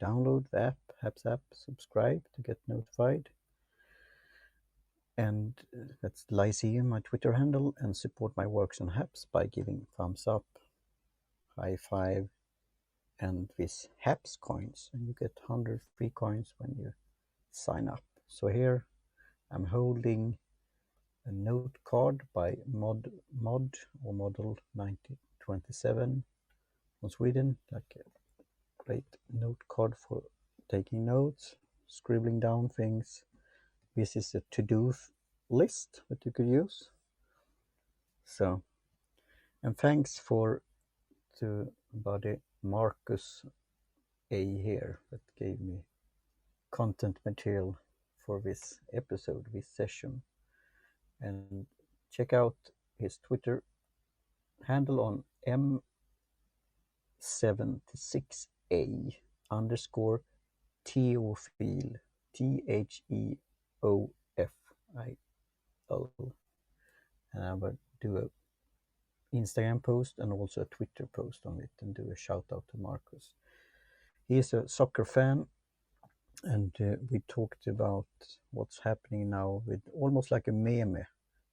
download the app, Haps app, subscribe to get notified. And that's Lyceum, my Twitter handle, and support my works on Haps by giving thumbs up, high five, and this Haps coins. And you get 100 free coins when you sign up. So here I'm holding a note card by Mod or Model 9027 from Sweden, like a great note card for taking notes, scribbling down things. This is a to-do list that you could use. So, and thanks to buddy Marcus A here that gave me content material for this episode, this session. And check out his Twitter handle on M76A underscore Theophil, Theophil. And I will do a Instagram post and also a Twitter post on it and do a shout out to Marcus. He is a soccer fan, and we talked about what's happening now with almost like a meme.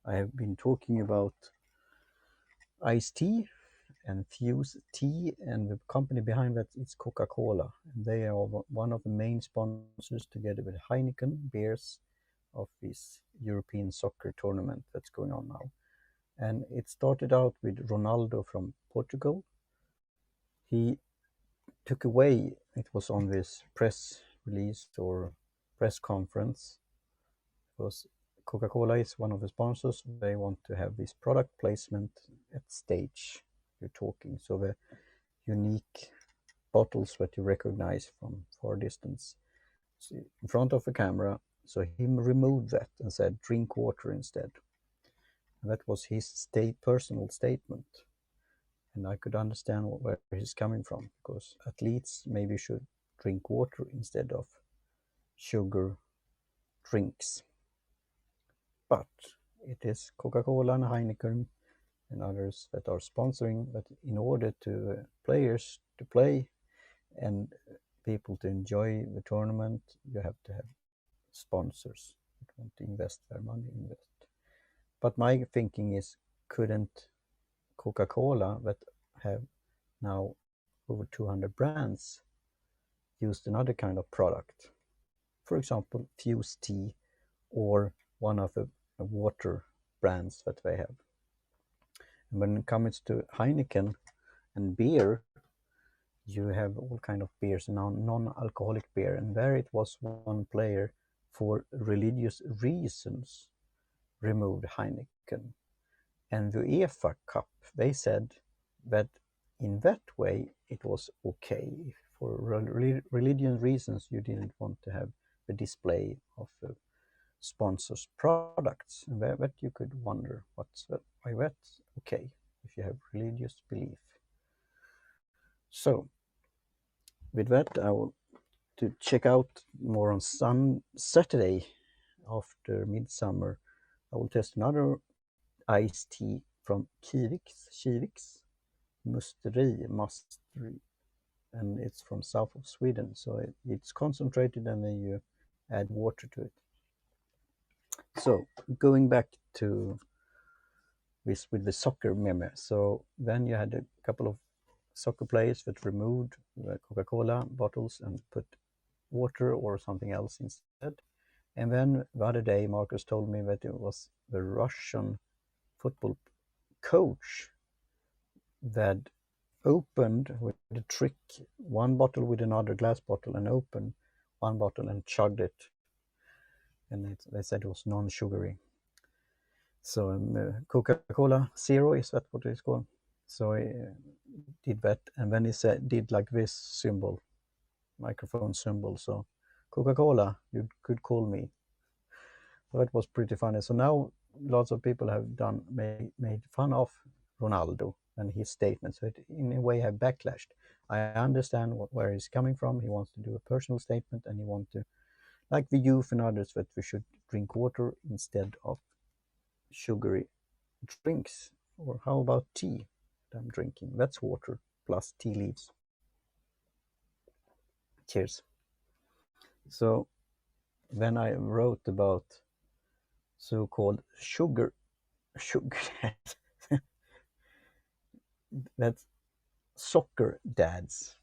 I have been talking about iced tea and Fuse Tea, and the company behind that is Coca-Cola. And they are one of the main sponsors together with Heineken beers of this European soccer tournament that's going on now. And it started out with Ronaldo from Portugal. He took away, it was on this press release or press conference, because Coca-Cola is one of the sponsors. They want to have this product placement at stage you're talking. So the unique bottles that you recognize from far distance in front of the camera. So he removed that and said, drink water instead. And that was his personal statement. And I could understand where he's coming from, because athletes maybe should drink water instead of sugar drinks. But it is Coca-Cola and Heineken and others that are sponsoring that in order to players to play and people to enjoy the tournament, you have to have sponsors that want to invest their money in that. But my thinking is, couldn't Coca-Cola, that have now over 200 brands, used another kind of product? For example, Fuse Tea or one of the water brands that they have. And when it comes to Heineken and beer, you have all kind of beers, non-alcoholic beer, and there it was one player for religious reasons removed Heineken. And the UEFA Cup, they said that in that way it was okay. For religious reasons, you didn't want to have the display of the sponsors' products. And that you could wonder why that's okay if you have religious belief. So, with that, I will to check out more on Saturday after midsummer. I will test another iced tea from Kiviks Musteri, and it's from south of Sweden. So it's concentrated, and then you add water to it. So going back to this with the soccer meme. So then you had a couple of soccer players that removed the Coca-Cola bottles and put water or something else instead. And then the other day, Marcus told me that it was the Russian football coach that opened with a trick one bottle with another glass bottle and opened one bottle and chugged it. And they said it was non-sugary. So Coca-Cola Zero, is that what it's called? So he did that, and then he did like this symbol, microphone symbol. So Coca-Cola, you could call me. So that was pretty funny. So now lots of people have made fun of Ronaldo and his statement. So it in a way have backlashed. I understand where he's coming from. He wants to do a personal statement, and he wants to, like the youth and others, that we should drink water instead of sugary drinks. Or how about tea that I'm drinking? That's water plus tea leaves. Cheers. So when I wrote about so-called sugar that's soccer dads.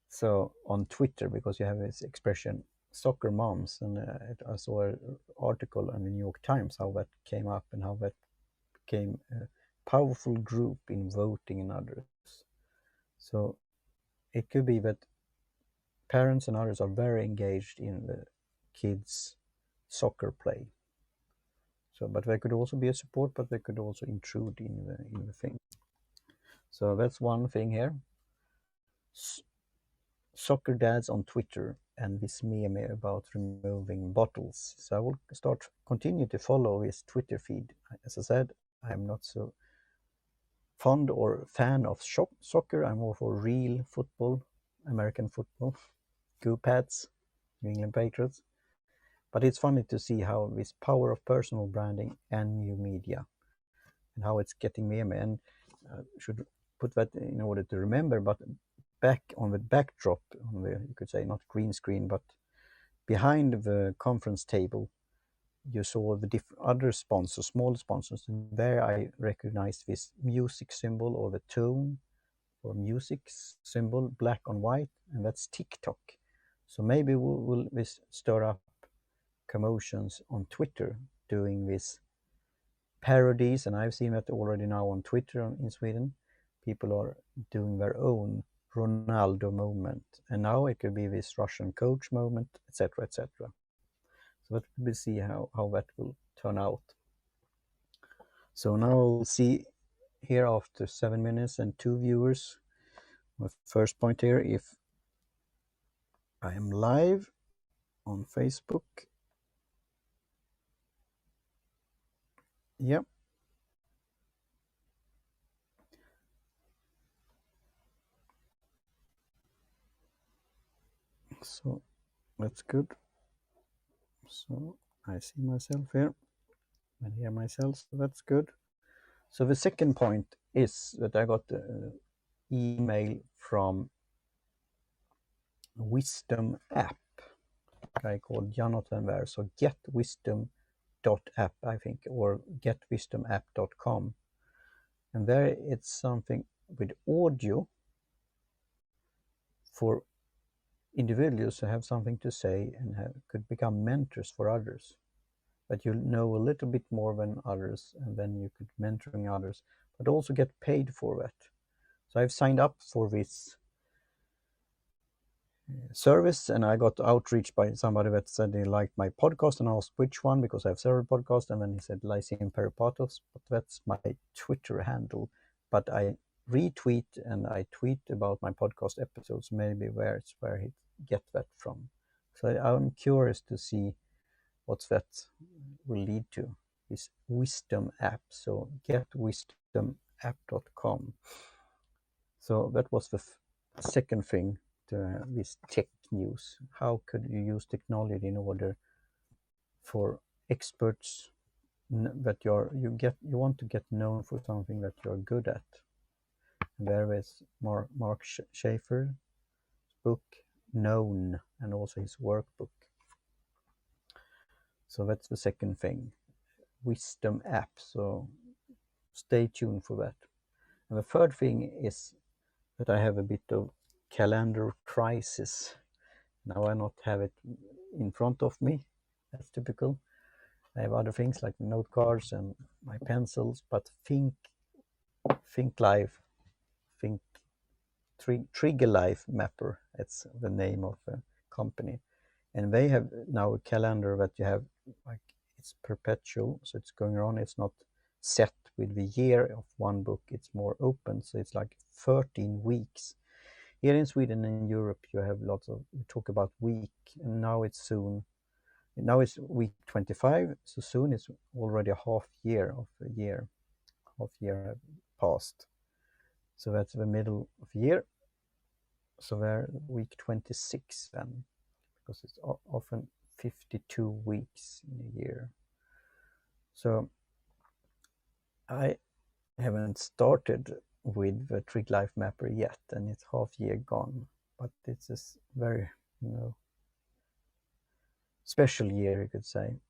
So on Twitter, because you have this expression soccer moms, and I saw an article in the New York Times how that came up and how that became a powerful group in voting and others. So it could be that parents and others are very engaged in the kids' soccer play. So, but there could also be a support, but they could also intrude in the thing. So that's one thing here. Soccer dads on Twitter and this meme about removing bottles. So I will continue to follow his Twitter feed. As I said, I'm not so fond or fan of soccer. I'm more for real football, American football, Go Pats, New England Patriots. But it's funny to see how this power of personal branding and new media and how it's getting meme. And should put that in order to remember, but back on the backdrop, on the, you could say not green screen, but behind the conference table, you saw the other sponsors, small sponsors. And there I recognized this music symbol or the tone or music symbol, black on white, and that's TikTok. So maybe will this stir up commotions on Twitter doing this parodies, and I've seen that already now on Twitter in Sweden. People are doing their own Ronaldo moment, and now it could be this Russian coach moment, etc., etc. So that we'll see how that will turn out. So now we'll see here after 7 minutes and 2 viewers. My first point here, if I am live on Facebook. Yep. So that's good. So I see myself here and hear myself, so that's good. So the second point is that I got an email from Wisdom app, a guy called Jonathan there. So getwisdom.app, I think, or getwisdomapp.com. And there it's something with audio for individuals who have something to say and could become mentors for others. But you know a little bit more than others, and then you could mentoring others, but also get paid for that. So I've signed up for this service, and I got outreach by somebody that said they liked my podcast, and I asked which one because I have several podcasts, and then he said Lyceum Peripatos, but that's my Twitter handle. But I retweet and I tweet about my podcast episodes, maybe where he get that from. So I'm curious to see what that will lead to. This Wisdom app. So getwisdomapp.com. So that was the second thing to this tech news. How could you use technology in order for experts that you want to get known for something that you're good at? And there is Mark Schaefer's book, Known, and also his workbook. So that's the second thing, Wisdom app. So stay tuned for that. And the third thing is that I have a bit of calendar crisis. Now I not have it in front of me. That's typical. I have other things like note cards and my pencils, but Think Life, Trigger Life Mapper. It's the name of the company, and they have now a calendar that you have like it's perpetual, so it's going on. It's not set with the year of one book. It's more open, so it's like 13 weeks. Here in Sweden and in Europe, you have lots of we talk about week, and now it's soon. Now it's week 25, so soon it's already a half year of a year. Half year have passed. So that's the middle of the year. So we're week 26 then, because it's often 52 weeks in a year. So I haven't started with the Trig Life Mapper yet, and it's half year gone. but it's a very, special year, you could say.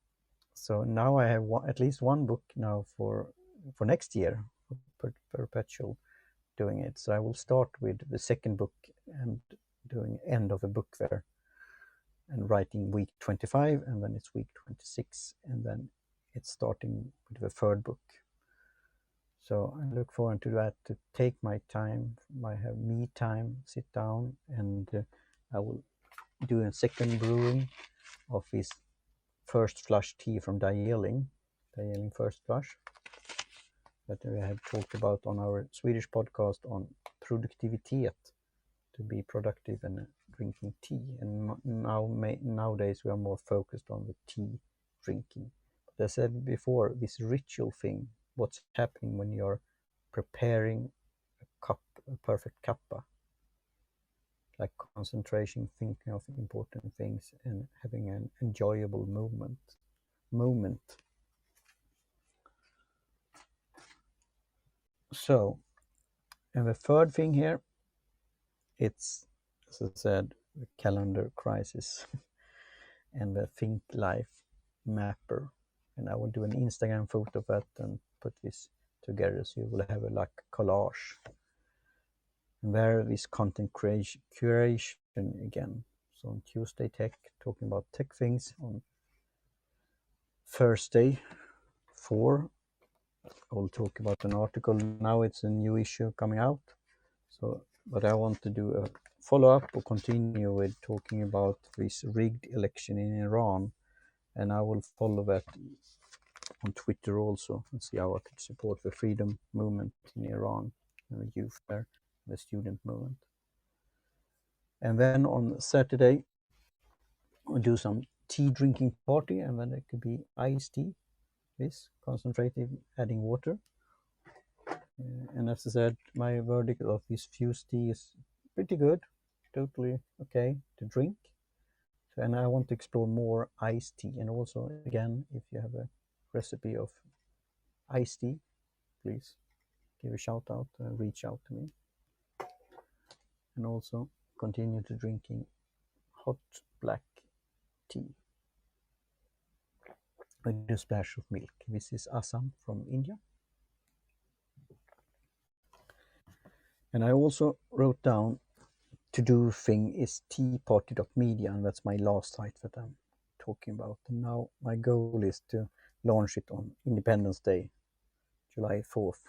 So now I have at least one book now for next year, perpetual doing it. So I will start with the second book and doing end of a book there, and writing week 25, and then it's week 26, and then it's starting with the third book. So I look forward to that, to take my time, have me time, sit down, and I will do a second brewing of this first flush tea from Darjeeling First Flush, that we have talked about on our Swedish podcast on produktivitet, to be productive and drinking tea. And nowadays we are more focused on the tea drinking. But as I said before, this ritual thing, what's happening when you're preparing a perfect cuppa, like concentration, thinking of important things, and having an enjoyable moment. So, and the third thing here, it's, as I said, the calendar crisis and the Think Life mapper. And I will do an Instagram photo of that and put this together, so you will have a like collage. And there is content curation again. So on Tuesday Tech, talking about tech things. On Thursday 4, I will talk about an article. Now it's a new issue coming out. So, but I want to do a follow-up or continue with talking about this rigged election in Iran, and I will follow that on Twitter also, and see how I could support the freedom movement in Iran and the youth there, the student movement. And then on Saturday, we'll do some tea drinking party, and then it could be iced tea, this concentrated, adding water. And as I said, my verdict of this Fuse tea is pretty good, totally okay to drink. So, and I want to explore more iced tea. And also, again, if you have a recipe of iced tea, please give a shout out and reach out to me. And also continue to drinking hot black tea with a splash of milk. This is Assam from India. And I also wrote down to do thing is teaparty.media, and that's my last site that I'm talking about. And now my goal is to launch it on Independence Day, July 4th.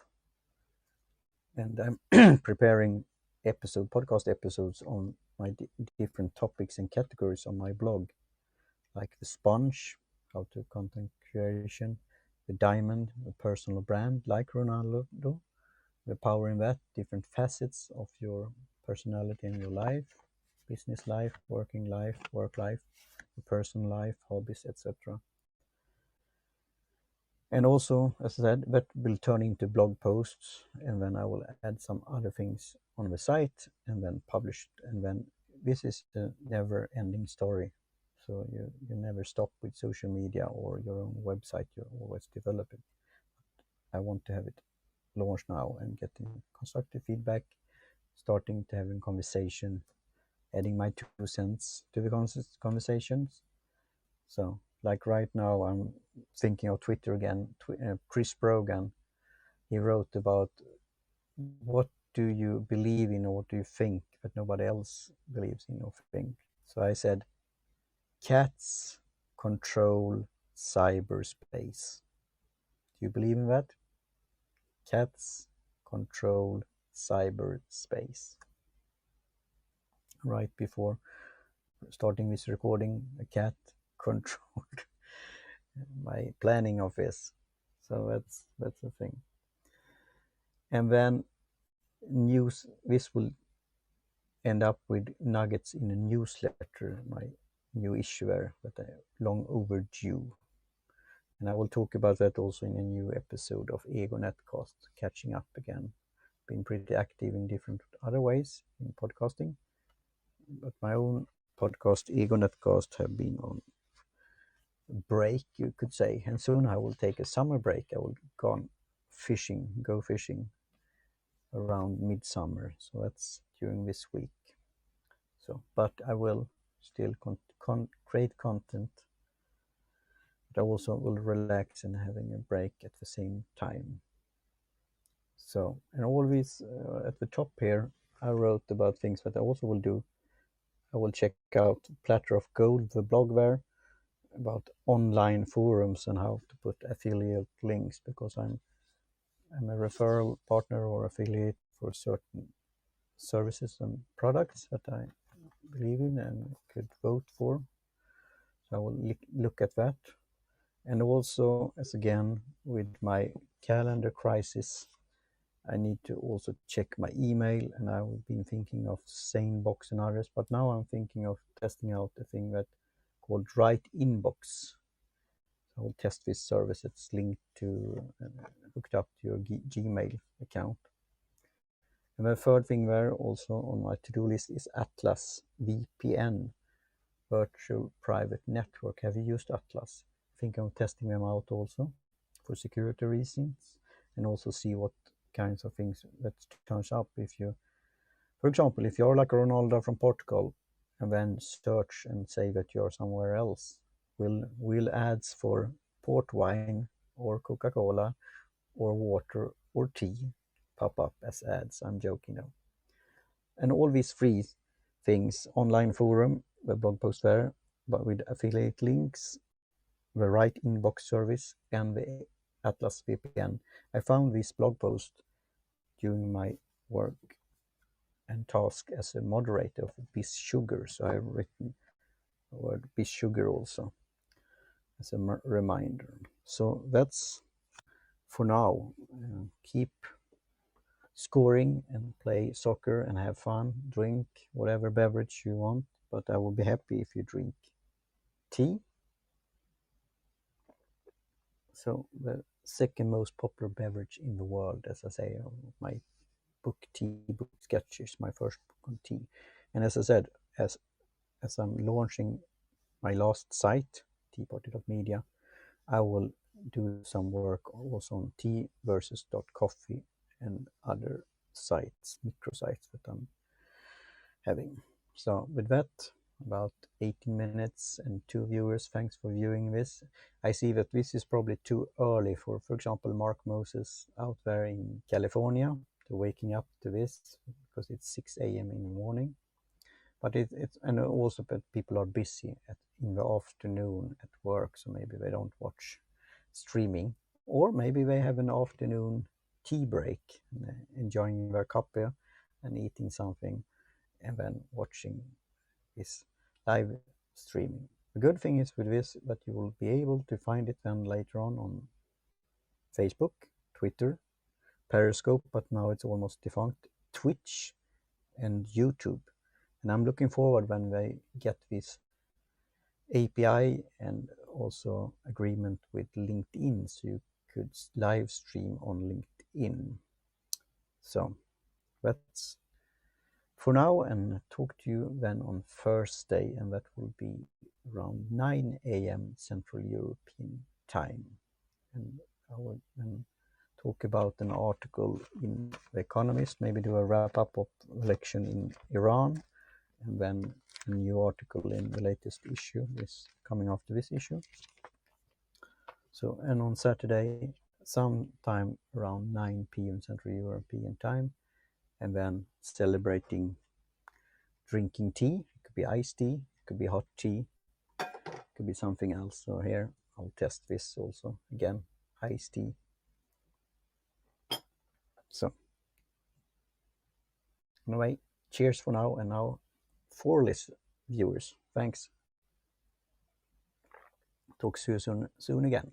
And I'm preparing podcast episodes on my different topics and categories on my blog, like the sponge, how to content creation, the diamond, a personal brand like Ronaldo, the power in that, different facets of your personality in your life, business life, working life, work life, personal life, hobbies, etc. And also, as I said, that will turn into blog posts, and then I will add some other things on the site and then publish it. And then this is the never-ending story. So you never stop with social media or your own website, you always develop it. I want to have it launched now and getting constructive feedback, starting to having conversation, adding my 2 cents to the conversations. So like right now, I'm thinking of Twitter again. Chris Brogan, he wrote about what do you believe in or what do you think that nobody else believes in or think. So I said, cats control cyberspace. Do you believe in that? Cats control cyberspace. Right before starting this recording, a cat controlled my planning of this. So that's the thing. And then this will end up with nuggets in a newsletter, my new issue there, that I long overdue. And I will talk about that also in a new episode of Ego Netcast, catching up again. Been pretty active in different other ways in podcasting, but my own podcast, Ego Netcast, have been on break, you could say. And soon I will take a summer break. I will go fishing around midsummer. So that's during this week. So, but I will still create content, but I also will relax and having a break at the same time. So, and always at the top here, I wrote about things that I also will do. I will check out Platter of Gold, the blog there, about online forums and how to put affiliate links, because I'm a referral partner or affiliate for certain services and products that I believe in and could vote for. So I will look at that. And also, as again, with my calendar crisis, I need to also check my email, and I've been thinking of SaneBox and others, but now I'm thinking of testing out a thing that called Right Inbox. I will test this service. It's linked to, hooked up to your Gmail account. And the third thing there also on my to-do list is Atlas VPN, Virtual Private Network. Have you used Atlas? I think I'm testing them out also for security reasons, and also see what kinds of things that turns up if you, for example, if you're like Ronaldo from Portugal and then search and say that you're somewhere else, will ads for port wine or Coca-Cola or water or tea pop up as ads? I'm joking now. And all these free things, online forum, the blog post there, but with affiliate links, the Right Inbox service, and the Atlas VPN. I found this blog post during my work and task as a moderator of Biz Sugar, so I've written the word Biz Sugar also as a reminder. So that's for now. Keep scoring and play soccer and have fun. Drink whatever beverage you want, but I will be happy if you drink tea. So the second most popular beverage in the world, as I say, my book Tea Book Sketches, my first book on tea. And as I said, as I'm launching my last site, teaparty.media, I will do some work also on tea versus .coffee and other sites, microsites that I'm having. So with that, about 18 minutes and 2 viewers. Thanks for viewing this. I see that this is probably too early for example, Mark Moses out there in California to waking up to this because it's 6 a.m. in the morning. But it's and also that people are busy in the afternoon at work, so maybe they don't watch streaming, or maybe they have an afternoon tea break, enjoying their cuppa and eating something, and then watching this live streaming. The good thing is with this that you will be able to find it then later on Facebook, Twitter, Periscope, but now it's almost defunct, Twitch, and YouTube. And I'm looking forward when they get this API and also agreement with LinkedIn, so you could live stream on LinkedIn. So that's for now, and talk to you then on Thursday, and that will be around 9 a.m. Central European time. And I will then talk about an article in The Economist, maybe do a wrap-up of election in Iran, and then a new article in the latest issue is coming after this issue. So, and on Saturday, sometime around 9 p.m. Central European time, and then celebrating drinking tea. It could be iced tea, it could be hot tea, it could be something else. So here I'll test this also again, iced tea. So anyway, cheers for now, and now for viewers. Thanks. Talk to you soon again.